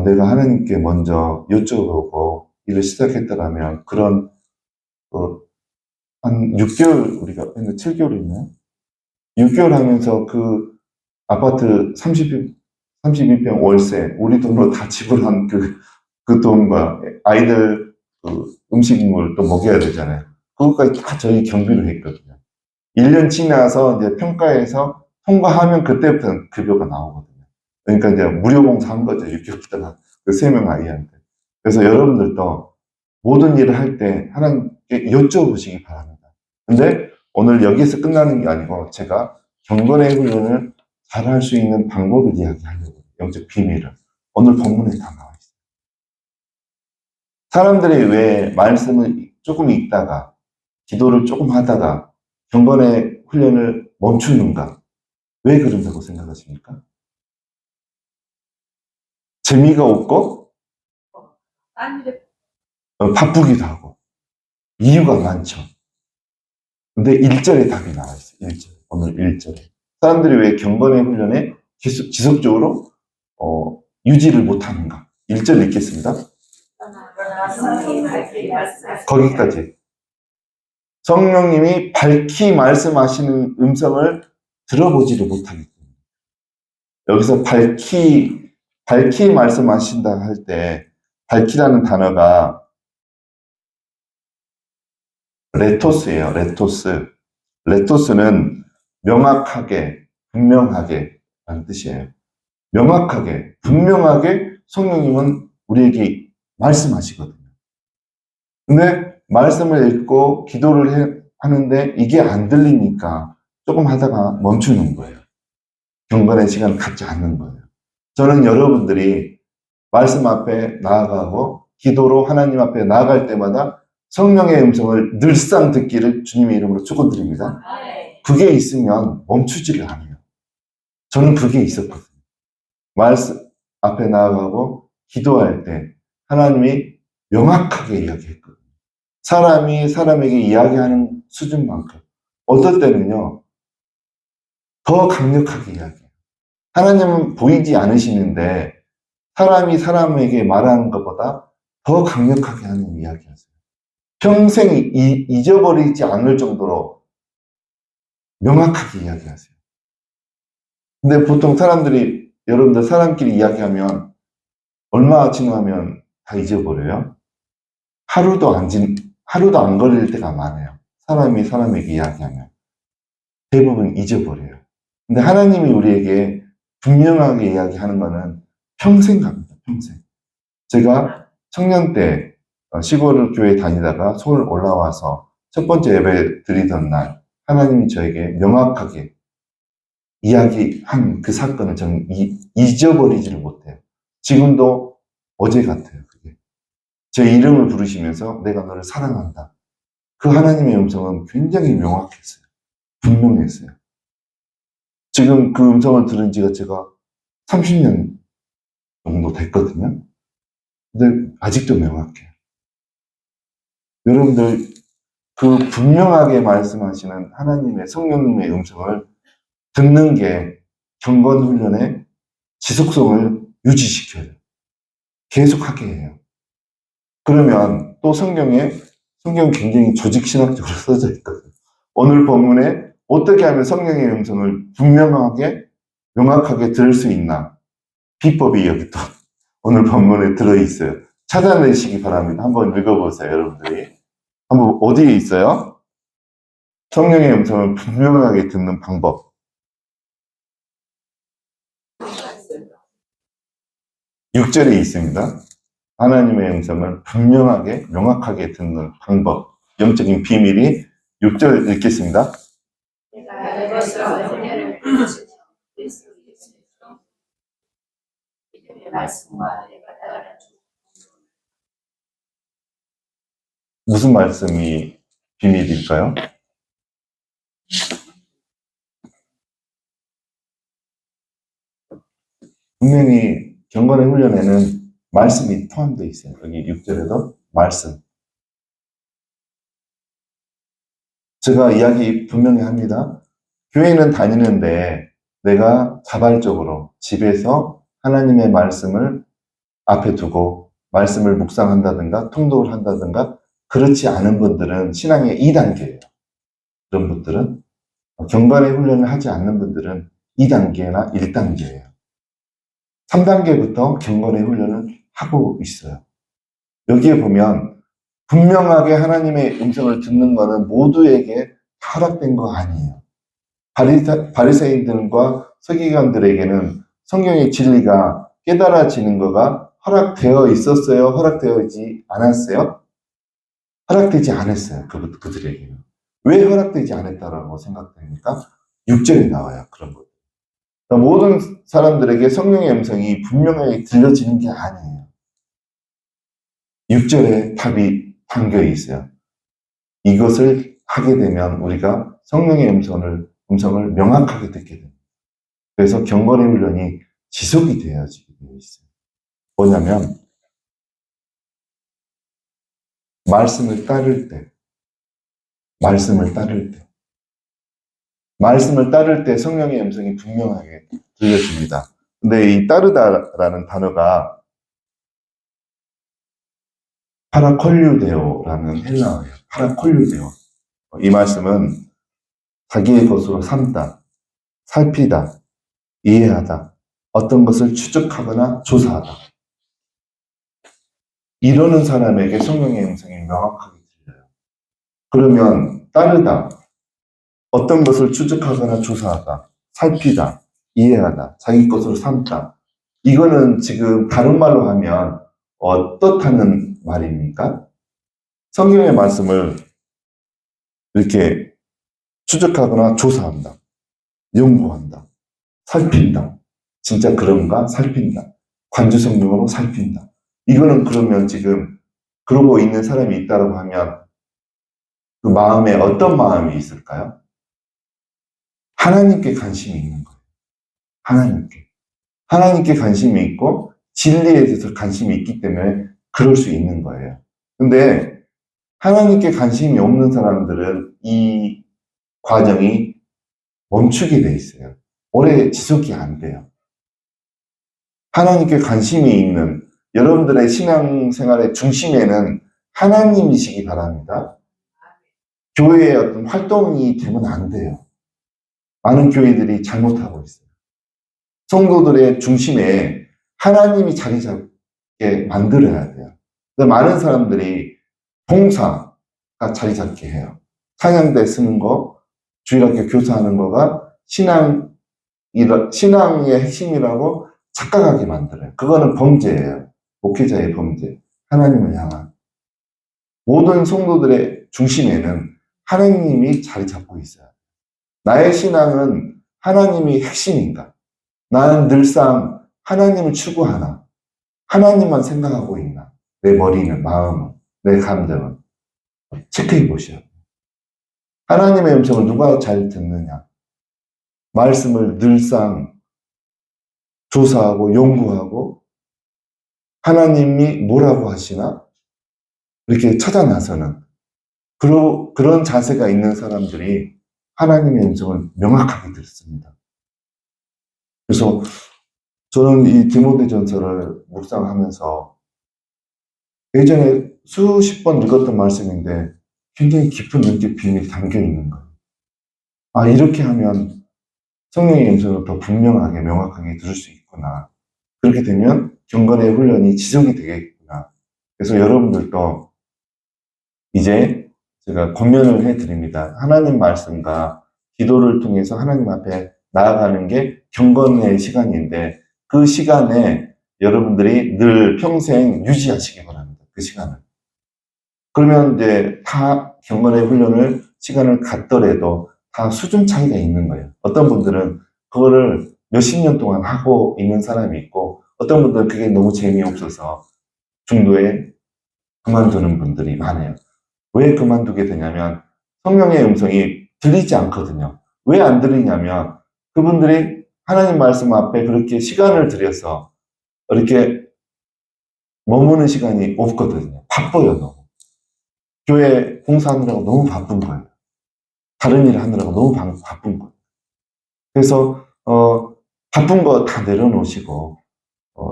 내가 하나님께 먼저 여쭤보고 일을 시작했더라면 그런, 한 6개월, 우리가 했나 7개월 있나요? 6개월 하면서 그 아파트 32평 월세, 우리 돈으로 다 지불한 그 돈과 아이들 음식물 또 먹여야 되잖아요. 그것까지 다 저희 경비를 했거든요. 1년 지나서 이제 평가에서 통과하면 그때부터 급여가 나오거든요. 그러니까 이제 무료 봉사한 거죠. 6개월 동안 그 3명 아이한테. 그래서 여러분들도 모든 일을 할 때 하나님께 여쭤보시기 바랍니다. 근데 오늘 여기서 끝나는 게 아니고 제가 경건의 훈련을 잘 할 수 있는 방법을 이야기하려고 영적 비밀을 오늘 본문에 다 나와 있어요. 사람들이 왜 말씀을 조금 읽다가 기도를 조금 하다가 경건의 훈련을 멈추는가? 왜 그런다고 생각하십니까? 재미가 없고 바쁘기도 하고 이유가 많죠. 근데 1절에 답이 나와 있어요. 1절. 오늘 1절에. 사람들이 왜 경건의 훈련에 지속적으로 유지를 못하는가? 1절 읽겠습니다. 거기까지. 성령님이 밝히 말씀하시는 음성을 들어보지를 못하기 때문에. 여기서 밝히 말씀하신다 할 때, 밝히라는 단어가 레토스예요, 레토스. 레토스는 명확하게, 분명하게 라는 뜻이에요. 명확하게, 분명하게 성령님은 우리에게 말씀하시거든요. 근데 말씀을 읽고 기도를 하는데 이게 안 들리니까 조금 하다가 멈추는 거예요. 경건의 시간을 갖지 않는 거예요. 저는 여러분들이 말씀 앞에 나아가고 기도로 하나님 앞에 나아갈 때마다 성령의 음성을 늘상 듣기를 주님의 이름으로 축원드립니다. 그게 있으면 멈추지를 않아요. 저는 그게 있었거든요. 말씀 앞에 나아가고 기도할 때 하나님이 명확하게 이야기했거든요. 사람이 사람에게 이야기하는 수준만큼 어떨 때는요 더 강력하게 이야기해요. 하나님은 보이지 않으시는데 사람이 사람에게 말하는 것보다 더 강력하게 하는 이야기하세요. 평생 잊어버리지 않을 정도로 명확하게 이야기하세요. 근데 보통 사람들이, 여러분들 사람끼리 이야기하면 얼마 지나면 다 잊어버려요? 하루도 안 걸릴 때가 많아요. 사람이 사람에게 이야기하면. 대부분 잊어버려요. 근데 하나님이 우리에게 분명하게 이야기하는 거는 평생 갑니다. 평생. 제가 청년 때 시골 교회 다니다가 서울 올라와서 첫 번째 예배 드리던 날 하나님이 저에게 명확하게 이야기한 그 사건을 저는 잊어버리지를 못해요. 지금도 어제 같아요. 그게. 제 이름을 부르시면서 내가 너를 사랑한다. 그 하나님의 음성은 굉장히 명확했어요. 분명했어요. 지금 그 음성을 들은 지가 제가 30년 정도 됐거든요. 근데 아직도 명확해요. 여러분들 그 분명하게 말씀하시는 하나님의 성령님의 음성을 듣는 게 경건 훈련의 지속성을 유지시켜요. 계속하게 해요. 그러면 또 성경 굉장히 조직신학적으로 써져 있거든요. 오늘 본문에 어떻게 하면 성령의 음성을 분명하게 명확하게 들을 수 있나? 비법이 여기 또 오늘 본문에 들어있어요. 찾아내시기 바랍니다. 한번 읽어보세요, 여러분들이. 한번 어디에 있어요? 성령의 음성을 분명하게 듣는 방법. 6절에 있습니다. 하나님의 음성을 분명하게, 명확하게 듣는 방법. 영적인 비밀이 6절 읽겠습니다. 무슨 말씀이 비밀일까요? 분명히 경건의 훈련에는 말씀이 포함되어 있어요. 여기 6절에도 말씀. 제가 이야기 분명히 합니다. 교회는 다니는데 내가 자발적으로 집에서 하나님의 말씀을 앞에 두고 말씀을 묵상한다든가 통독을 한다든가 그렇지 않은 분들은 신앙의 2단계예요. 그런 분들은 경건의 훈련을 하지 않는 분들은 2단계나 1단계예요. 3단계부터 경건의 훈련을 하고 있어요. 여기에 보면 분명하게 하나님의 음성을 듣는 것은 모두에게 허락된 거 아니에요. 바리새인들과 서기관들에게는 성경의 진리가 깨달아지는 거가 허락되어 있었어요? 허락되지 않았어요? 허락되지 않았어요. 그들에게는. 왜 허락되지 않았다라고 생각됩니까? 6절에 나와요. 그런 것. 그러니까 모든 사람들에게 성령의 음성이 분명하게 들려지는 게 아니에요. 6절에 답이 담겨 있어요. 이것을 하게 되면 우리가 성령의 음성을 명확하게 듣게 됩니다. 그래서 경건의 훈련이 지속이 되어지게 되어 있어요. 뭐냐면 말씀을 따를 때 성령의 음성이 분명하게 들려집니다. 근데 이 따르다라는 단어가 파라콜류데오라는 헬라어예요. 파라콜류데오. 이 말씀은 자기의 것으로 삼다, 살피다, 이해하다, 어떤 것을 추적하거나 조사하다. 이러는 사람에게 성령의 음성이 명확하게 들려요. 그러면 따르다, 어떤 것을 추적하거나 조사하다, 살피다, 이해하다, 자기 것으로 삼다. 이거는 지금 다른 말로 하면 어떻다는 말입니까? 성경의 말씀을 이렇게 추적하거나 조사한다, 연구한다, 살핀다. 진짜 그런가? 살핀다. 관주 성령으로 살핀다. 이거는 그러면 지금 그러고 있는 사람이 있다고 하면 그 마음에 어떤 마음이 있을까요? 하나님께 관심이 있는 거예요. 하나님께 관심이 있고 진리에 대해서 관심이 있기 때문에 그럴 수 있는 거예요. 근데 하나님께 관심이 없는 사람들은 이 과정이 멈추게 돼 있어요. 오래 지속이 안 돼요. 하나님께 관심이 있는 여러분들의 신앙생활의 중심에는 하나님이시기 바랍니다. 교회의 어떤 활동이 되면 안 돼요. 많은 교회들이 잘못하고 있어요. 성도들의 중심에 하나님이 자리 잡게 만들어야 돼요. 근데 많은 사람들이 봉사가 자리 잡게 해요. 찬양대 쓰는 거, 주일학교 교사하는 거가 신앙의 핵심이라고 착각하게 만들어요. 그거는 범죄예요. 목회자의 범죄. 하나님을 향한. 모든 성도들의 중심에는 하나님이 자리 잡고 있어요. 나의 신앙은 하나님이 핵심인가? 나는 늘상 하나님을 추구하나? 하나님만 생각하고 있나? 내 머리는, 마음은, 내 감정은. 체크해 보셔요. 하나님의 음성을 누가 잘 듣느냐? 말씀을 늘상 조사하고 연구하고 하나님이 뭐라고 하시나? 이렇게 찾아 나서는 그런 자세가 있는 사람들이 하나님의 음성을 명확하게 듣습니다. 그래서 저는 이 디모데전서를 묵상하면서 예전에 수십 번 읽었던 말씀인데 굉장히 깊은 영적 비밀이 담겨 있는 거예요. 아, 이렇게 하면 성령의 음성을 더 분명하게 명확하게 들을 수 있구나. 그렇게 되면 경건의 훈련이 지속이 되겠구나. 그래서 여러분들도 이제 제가 권면을 해드립니다. 하나님 말씀과 기도를 통해서 하나님 앞에 나아가는 게 경건의 시간인데 그 시간에 여러분들이 늘 평생 유지하시기 바랍니다. 그 시간을. 그러면 이제 다 경건의 훈련을 시간을 갖더라도 다 수준 차이가 있는 거예요. 어떤 분들은 그거를 몇십 년 동안 하고 있는 사람이 있고 어떤 분들은 그게 너무 재미없어서 중도에 그만두는 분들이 많아요. 왜 그만두게 되냐면 성령의 음성이 들리지 않거든요. 왜 안 들리냐면 그분들이 하나님 말씀 앞에 그렇게 시간을 들여서 이렇게 머무는 시간이 없거든요. 바빠요, 너무. 교회 봉사하느라고 너무 바쁜 거예요. 다른 일 하느라고 너무 바쁜 거예요. 그래서 바쁜 거 다 내려놓으시고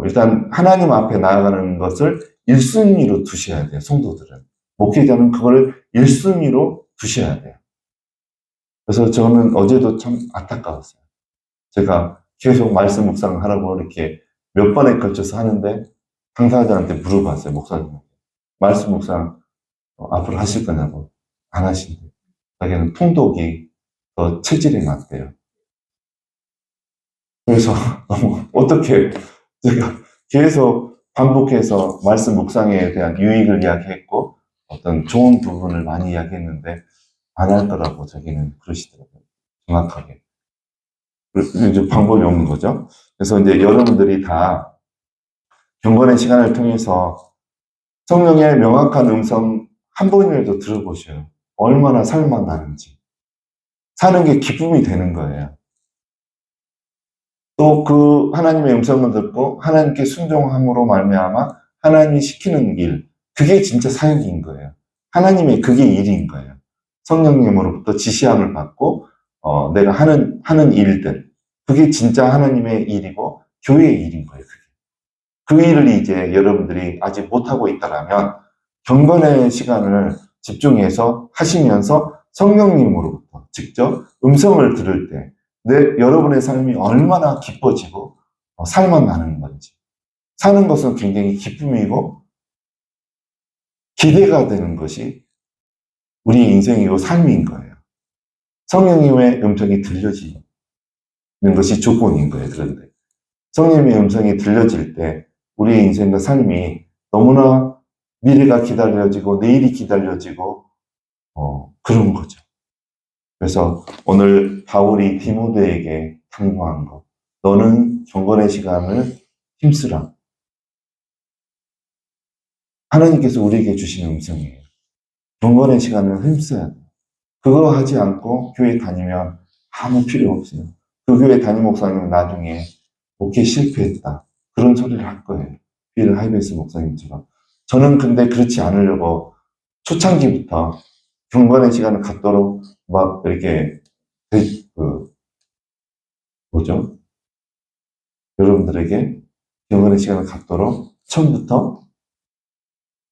일단 하나님 앞에 나아가는 것을 1순위로 두셔야 돼요. 성도들은. 목회자는 그걸 1순위로 두셔야 돼요. 그래서 저는 어제도 참 안타까웠어요. 제가 계속 말씀 묵상하라고 이렇게 몇 번에 걸쳐서 하는데 당사자한테 물어봤어요. 목사님. 말씀 묵상 앞으로 하실 거냐고. 안 하신대요. 자기는 통독이 더 체질에 맞대요. 그래서 너무 어떻게 제가 계속 반복해서 말씀 묵상에 대한 유익을 이야기했고 어떤 좋은 부분을 많이 이야기했는데 안 할 거라고 자기는 그러시더라고요. 정확하게. 이제 방법이 없는 거죠. 그래서 이제 여러분들이 다 경건의 시간을 통해서 성령의 명확한 음성 한 번이라도 들어보셔요. 얼마나 살만 나는지. 사는 게 기쁨이 되는 거예요. 또 그 하나님의 음성을 듣고 하나님께 순종함으로 말미암아 하나님이 시키는 일, 그게 진짜 사역인 거예요. 하나님의 그게 일인 거예요. 성령님으로부터 지시함을 받고 내가 하는 일들, 그게 진짜 하나님의 일이고 교회의 일인 거예요. 그게. 그 일을 이제 여러분들이 아직 못하고 있다라면 경건의 시간을 집중해서 하시면서 성령님으로부터 직접 음성을 들을 때 여러분의 삶이 얼마나 기뻐지고 살만 나는 건지. 사는 것은 굉장히 기쁨이고 기대가 되는 것이 우리 인생이고 삶인 거예요. 성령님의 음성이 들려지는 것이 조건인 거예요. 그런데 성령님의 음성이 들려질 때 우리의 인생과 삶이 너무나 미래가 기다려지고 내일이 기다려지고 그런 거죠. 그래서 오늘 바울이 디모데에게 당부한 것, 너는 경건의 시간을 힘쓰라. 하나님께서 우리에게 주신 음성이에요. 경건의 시간을 힘써야 돼요. 그거 하지 않고 교회 다니면 아무 필요 없어요. 그 교회 담임 목사님은 나중에 목회 실패했다. 그런 소리를 할 거예요. 빌 하이베스 목사님처럼. 저는 근데 그렇지 않으려고 초창기부터 경건의 시간을 갖도록 막 이렇게 뭐죠? 여러분들에게 경건의 시간을 갖도록 처음부터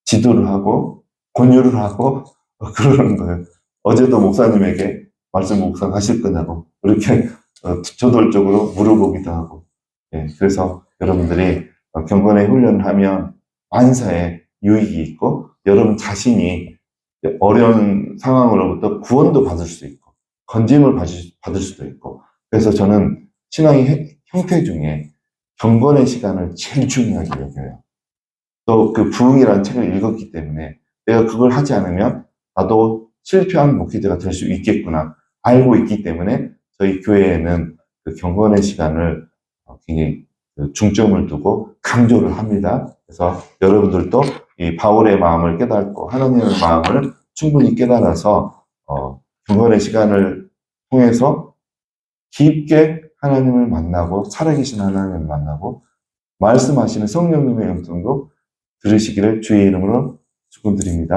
지도를 하고 권유를 하고 그러는 거예요. 어제도 목사님에게 말씀 묵상하실 거냐고 이렇게 저돌적으로 물어보기도 하고. 예, 그래서 여러분들이 경건의 훈련을 하면 만사에 유익이 있고 여러분 자신이 어려운 상황으로부터 구원도 받을 수 있고 건짐을 받을 수도 있고. 그래서 저는 신앙의 형태 중에 경건의 시간을 제일 중요하게 여겨요. 또 그 부흥이라는 책을 읽었기 때문에 내가 그걸 하지 않으면 나도 실패한 목회자가 될 수 있겠구나 알고 있기 때문에 저희 교회에는 그 경건의 시간을 굉장히 중점을 두고 강조를 합니다. 그래서 여러분들도 이 바울의 마음을 깨닫고 하나님의 마음을 충분히 깨달아서 경건의 시간을 통해서 깊게 하나님을 만나고 살아계신 하나님을 만나고 말씀하시는 성령님의 음성도 들으시기를 주의 이름으로 축원드립니다.